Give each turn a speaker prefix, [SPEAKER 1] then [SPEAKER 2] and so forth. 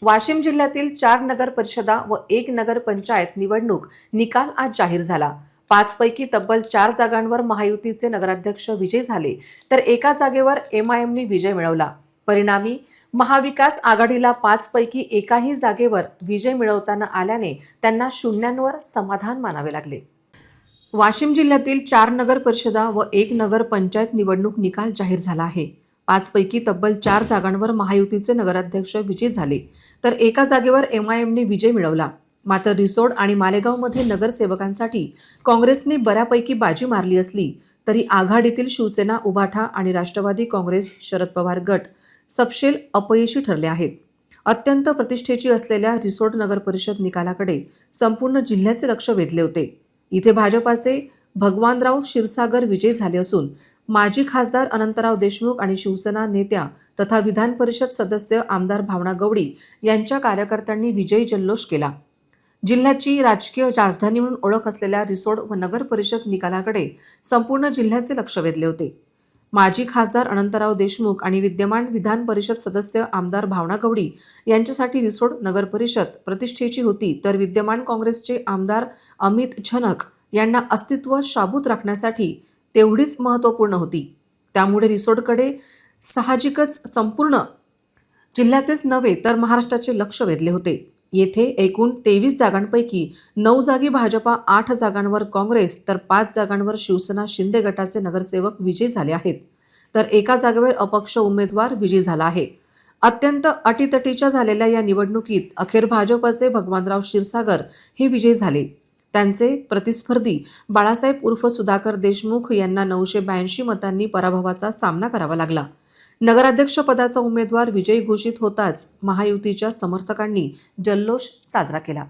[SPEAKER 1] वाशिम जिल्ह्यातील 4 नगर परिषदा व 1 नगर पंचायत निवडणूक निकाल आज जाहीर झाला। 5 पैकी तब्बल 4 जागांवर महायुतीचे नगराध्यक्ष विजयी झाले, तर एका जागेवर एमआयएमने विजय मिळवला। परिणामी महाविकास आघाडीला 5 पैकी एकाही जागेवर विजय मिळवताना आल्याने त्यांना शून्यांवर समाधान मानावे लागले। वाशिम जिल्ह्यातील 4 नगर परिषदा व 1 नगर पंचायत निवडणूक निकाल जाहीर झाला आहे। 5 पैकी तब्बल 4 जागांवर महायुतीचे नगराध्यक्ष विजयी झाले, तर एका जागेवर एमआयएमने विजय मिळवला। मात्र रिसोड आणि मालेगावमध्ये नगरसेवकांसाठी काँग्रेसने बऱ्यापैकी बाजी मारली असली तरी आघाडीतील शिवसेना, उभाठा आणि राष्ट्रवादी काँग्रेस, शरद पवार गट सपशेल अपयशी ठरले आहेत। अत्यंत प्रतिष्ठेची असलेल्या रिसोड नगर परिषद निकालाकडे संपूर्ण जिल्ह्याचे लक्ष वेधले होते। इथे भाजपाचे भगवानराव क्षीरसागर विजयी झाले असून माजी खासदार अनंतराव देशमुख आणि शिवसेना नेत्या तथा विधान परिषद सदस्य आमदार भावना गवळी यांच्या कार्यकर्त्यांनी विजयी जल्लोष केला। जिल्ह्याची राजकीय राजधानी म्हणून ओळख असलेल्या रिसोड व नगर परिषद निकालाकडे संपूर्ण जिल्ह्याचे लक्ष वेधले होते। माजी खासदार अनंतराव देशमुख आणि विद्यमान विधान परिषद सदस्य आमदार भावना गवळी यांच्यासाठी रिसोड नगर परिषद प्रतिष्ठेची होती, तर विद्यमान काँग्रेसचे आमदार अमित झनक यांना अस्तित्व शाबूत राखण्यासाठी तेवढीच महत्त्वपूर्ण होती। त्यामुळे रिसोडकडे साहजिकच संपूर्ण जिल्ह्याचेच नव्हे तर महाराष्ट्राचे लक्ष वेधले होते। येथे एकूण 23 जागांपैकी 9 जागी भाजपा, 8 जागांवर काँग्रेस तर 5 जागांवर शिवसेना शिंदे गटाचे नगरसेवक विजयी झाले आहेत, तर एका जागेवर अपक्ष उमेदवार विजयी झाला आहे। अत्यंत अटीतटीच्या झालेल्या या निवडणुकीत अखेर भाजपचे भगवानराव क्षीरसागर हे विजयी झाले। त्यांचे प्रतिस्पर्धी बाळासाहेब उर्फ सुधाकर देशमुख यांना 982 मतांनी पराभवाचा सामना करावा लागला। नगराध्यक्षपदाचा उमेदवार विजयी घोषित होताच महायुतीच्या समर्थकांनी जल्लोष साजरा केला।